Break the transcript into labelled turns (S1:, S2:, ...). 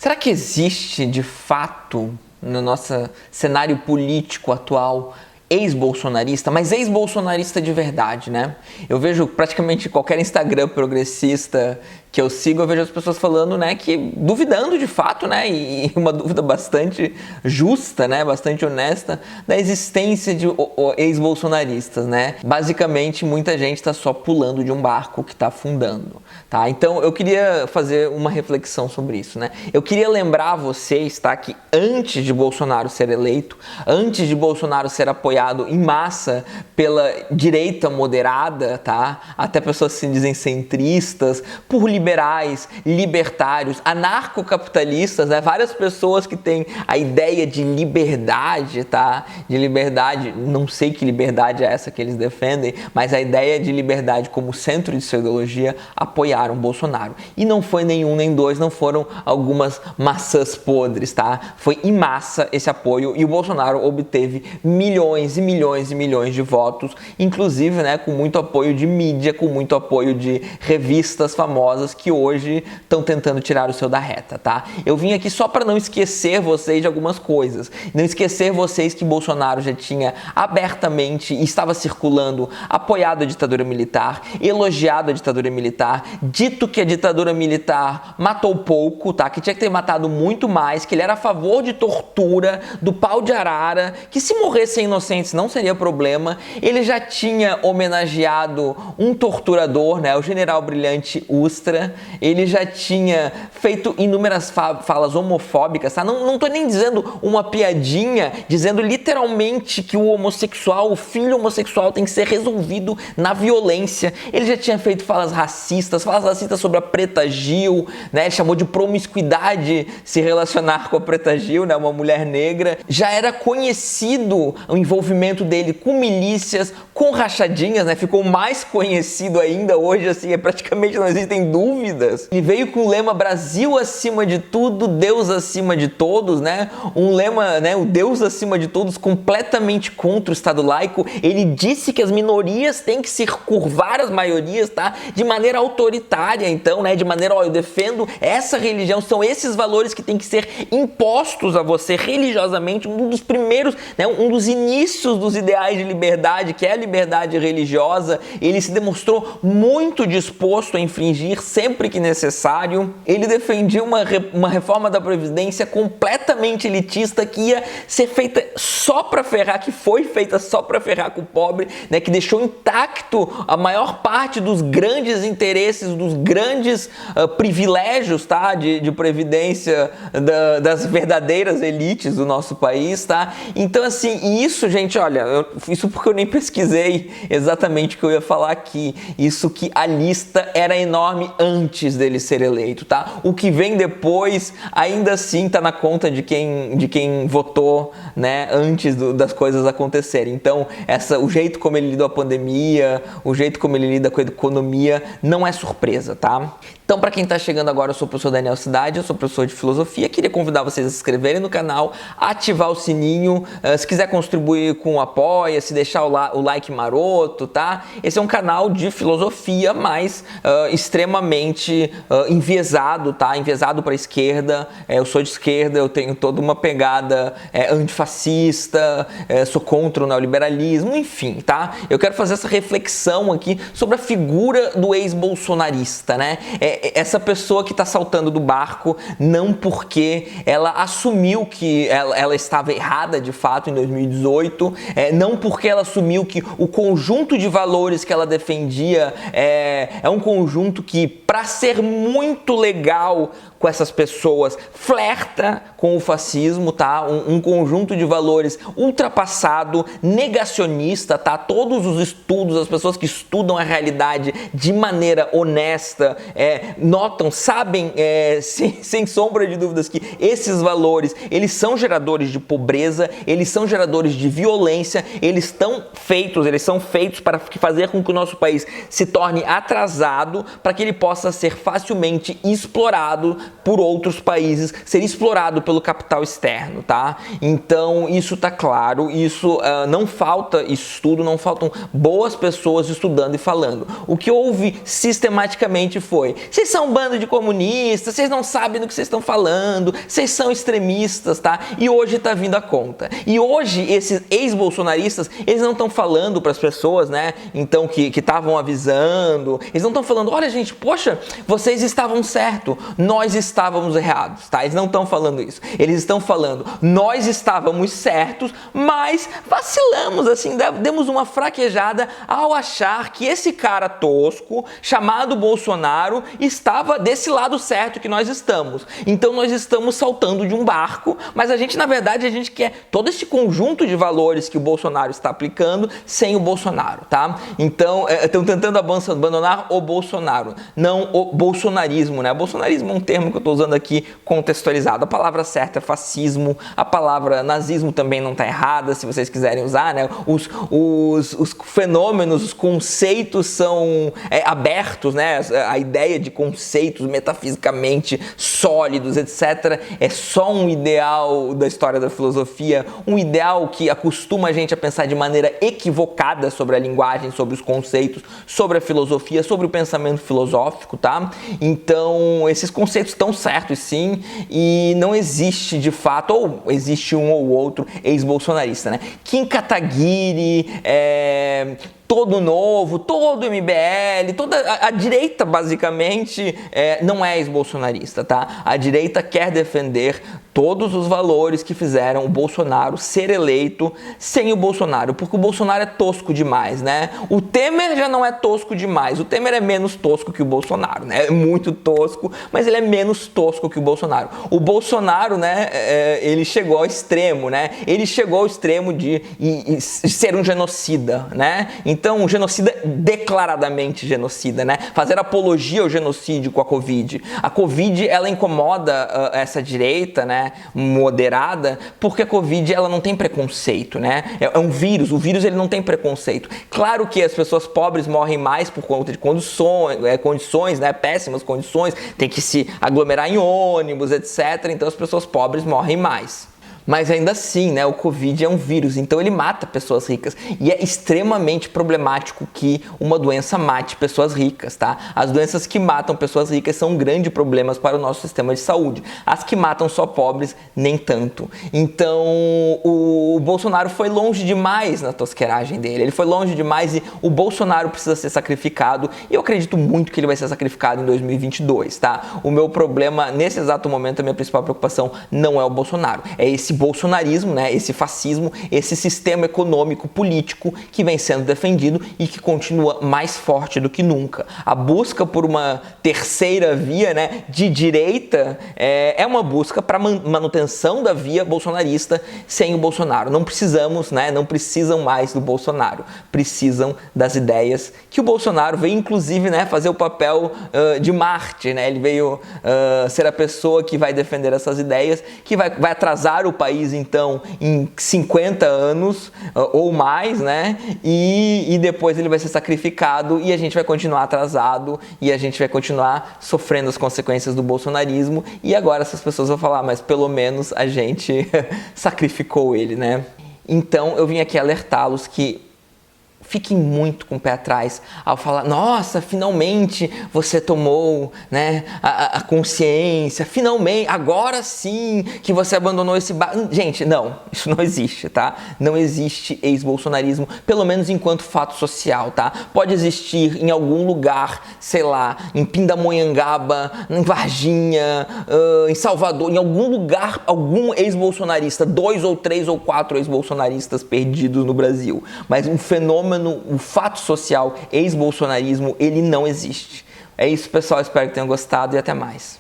S1: Será que existe, de fato, no nosso cenário político atual, ex-bolsonarista, mas ex-bolsonarista de verdade, né? Eu vejo praticamente qualquer Instagram progressista que eu sigo, eu vejo as pessoas falando, né, que duvidando de fato, né, e uma dúvida bastante justa, né, bastante honesta, da existência de ex-bolsonaristas, né? Basicamente, muita gente está só pulando de um barco que está afundando, tá? Então, eu queria fazer uma reflexão sobre isso, né? Eu queria lembrar a vocês, tá, que antes de Bolsonaro ser eleito, antes de Bolsonaro ser apoiado em massa pela direita moderada, tá? Até pessoas que se dizem centristas, por liberais, libertários, anarcocapitalistas, né? Várias pessoas que têm a ideia de liberdade, tá? De liberdade, não sei que liberdade é essa que eles defendem, mas a ideia de liberdade como centro de sua ideologia apoiaram Bolsonaro. E não foi nenhum nem dois, não foram algumas maçãs podres, tá? Foi em massa esse apoio e o Bolsonaro obteve milhões e milhões e milhões de votos, inclusive, né, com muito apoio de mídia, com muito apoio de revistas famosas que hoje estão tentando tirar o seu da reta, tá? Eu vim aqui só para não esquecer vocês de algumas coisas, não esquecer vocês que Bolsonaro já tinha abertamente e estava circulando apoiado a ditadura militar, elogiado a ditadura militar, dito que a ditadura militar matou pouco, tá? Que tinha que ter matado muito mais, que ele era a favor de tortura, do pau de arara, que se morressem inocentes não seria problema. Ele já tinha homenageado um torturador, né, o general brilhante Ustra. Ele já tinha feito inúmeras falas homofóbicas, tá? Não tô nem dizendo uma piadinha, dizendo literalmente que o homossexual, o filho homossexual tem que ser resolvido na violência. Ele já tinha feito falas racistas sobre a Preta Gil, né? Ele chamou de promiscuidade se relacionar com a Preta Gil, né? Uma mulher negra. Já era conhecido o envolvimento dele com milícias, com rachadinhas, né? Ficou mais conhecido ainda hoje, assim, praticamente não existem dúvidas. Ele veio com o lema Brasil acima de tudo, Deus acima de todos, né? Um lema, né? O Deus acima de todos, completamente contra o Estado laico. Ele disse que as minorias têm que se curvar às maiorias, tá? De maneira autoritária, então, né? De maneira, ó, eu defendo essa religião, são esses valores que têm que ser impostos a você religiosamente. Um dos primeiros, né? Um dos inícios dos ideais de liberdade, que é a liberdade religiosa. Ele se demonstrou muito disposto a infringir sempre que necessário. Ele defendia uma reforma da Previdência completamente elitista que ia ser feita só para ferrar, que foi feita só para ferrar com o pobre, né, que deixou intacto a maior parte dos grandes interesses, dos grandes privilégios, tá, de previdência das verdadeiras elites do nosso país, tá? Então, assim, isso, gente, olha, isso porque eu nem pesquisei exatamente o que eu ia falar aqui. Isso que a lista era enorme antes dele ser eleito, tá? O que vem depois, ainda assim, tá na conta de quem votou, né, antes das coisas acontecerem. Então, o jeito como ele lidou com a pandemia, o jeito como ele lida com a economia, não é surpresa, tá? Então, para quem está chegando agora, eu sou o professor Daniel Cidade, eu sou professor de filosofia. Queria convidar vocês a se inscreverem no canal, ativar o sininho, se quiser contribuir com o apoia, se deixar o like maroto, tá? Esse é um canal de filosofia, mas extremamente enviesado, tá? Enviesado para a esquerda. Eu sou de esquerda, eu tenho toda uma pegada antifascista, sou contra o neoliberalismo, enfim, tá? Eu quero fazer essa reflexão aqui sobre a figura do ex-bolsonarista, né? Essa pessoa que está saltando do barco, não porque ela assumiu que ela estava errada de fato em 2018, não porque ela assumiu que o conjunto de valores que ela defendia é um conjunto que, para ser muito legal com essas pessoas, flerta com o fascismo, tá? Um conjunto de valores ultrapassado, negacionista, tá? Todos os estudos, as pessoas que estudam a realidade de maneira honesta, notam, sabem, sem sombra de dúvidas, que esses valores, eles são geradores de pobreza, eles são geradores de violência, eles são feitos para fazer com que o nosso país se torne atrasado, para que ele possa ser facilmente explorado por outros países, ser explorado pelo capital externo, tá? Então isso tá claro, isso não falta estudo, não faltam boas pessoas estudando e falando. O que houve sistematicamente foi: vocês são um bando de comunistas, vocês não sabem do que vocês estão falando, vocês são extremistas, tá? E hoje tá vindo a conta. E hoje esses ex-bolsonaristas, eles não estão falando para as pessoas, né? Então que estavam avisando, eles não estão falando: olha gente, poxa, vocês estavam certo, nós estávamos errados, tá? Eles não estão falando isso. Eles estão falando: nós estávamos certos, mas vacilamos, assim, demos uma fraquejada ao achar que esse cara tosco, chamado Bolsonaro, estava desse lado certo que nós estamos. Então nós estamos saltando de um barco, mas a gente, na verdade, a gente quer todo esse conjunto de valores que o Bolsonaro está aplicando sem o Bolsonaro, tá? Então, estão tentando abandonar o Bolsonaro, não o bolsonarismo, né? Bolsonarismo é um termo que eu estou usando aqui contextualizado. A palavra certa é fascismo, a palavra nazismo também não está errada, se vocês quiserem usar, né? Os fenômenos, os conceitos são abertos, né? A ideia de conceitos metafisicamente sólidos, etc., é só um ideal da história da filosofia, um ideal que acostuma a gente a pensar de maneira equivocada sobre a linguagem, sobre os conceitos, sobre a filosofia, sobre o pensamento filosófico, tá? Então, esses conceitos estão certos, sim, e não existe, de fato, ou existe um ou outro ex-bolsonarista, né? Kim Kataguiri, todo novo, todo MBL, toda a direita basicamente não é ex-bolsonarista, tá? A direita quer defender todos os valores que fizeram o Bolsonaro ser eleito sem o Bolsonaro, porque o Bolsonaro é tosco demais, né? O Temer já não é tosco demais, o Temer é menos tosco que o Bolsonaro, né? É muito tosco, mas ele é menos tosco que o Bolsonaro. O Bolsonaro, né, ele chegou ao extremo, né? Ele chegou ao extremo de ser um genocida, né? Então, um genocida declaradamente genocida, né? Fazer apologia ao genocídio com a Covid. A Covid, ela incomoda essa direita, né, moderada, porque a Covid, ela não tem preconceito, né? É um vírus, o vírus ele não tem preconceito. Claro que as pessoas pobres morrem mais por conta de condições, né, péssimas condições, tem que se aglomerar em ônibus, etc. Então as pessoas pobres morrem mais. Mas ainda assim, né, o Covid é um vírus, então ele mata pessoas ricas. E é extremamente problemático que uma doença mate pessoas ricas, tá? As doenças que matam pessoas ricas são um grande problema para o nosso sistema de saúde. As que matam só pobres, nem tanto. Então, o Bolsonaro foi longe demais na tosqueiragem dele. Ele foi longe demais e o Bolsonaro precisa ser sacrificado. E eu acredito muito que ele vai ser sacrificado em 2022, tá? O meu problema, nesse exato momento, a minha principal preocupação não é o Bolsonaro. É esse bolsonarismo, né, esse fascismo, esse sistema econômico político que vem sendo defendido e que continua mais forte do que nunca. A busca por uma terceira via, né, de direita é uma busca para manutenção da via bolsonarista sem o Bolsonaro. Não precisamos, né, não precisam mais do Bolsonaro, precisam das ideias que o Bolsonaro veio, inclusive, né, fazer o papel de mártir, né, ele veio ser a pessoa que vai defender essas ideias, que vai atrasar o país, então, em 50 anos ou mais, né? E depois ele vai ser sacrificado e a gente vai continuar atrasado e a gente vai continuar sofrendo as consequências do bolsonarismo. E agora essas pessoas vão falar: mas pelo menos a gente sacrificou ele, né? Então eu vim aqui alertá-los que fiquem muito com o pé atrás ao falar: nossa, finalmente você tomou, né, a consciência, finalmente, agora sim que você abandonou esse Gente, não, isso não existe, tá? Não existe ex-bolsonarismo, pelo menos enquanto fato social, tá? Pode existir em algum lugar, sei lá, em Pindamonhangaba, em Varginha, em Salvador, em algum lugar, algum ex-bolsonarista, 2 ou 3 ou 4 ex-bolsonaristas perdidos no Brasil, mas um fenômeno, o fato social ex-bolsonarismo, ele não existe. É isso, pessoal, espero que tenham gostado e até mais.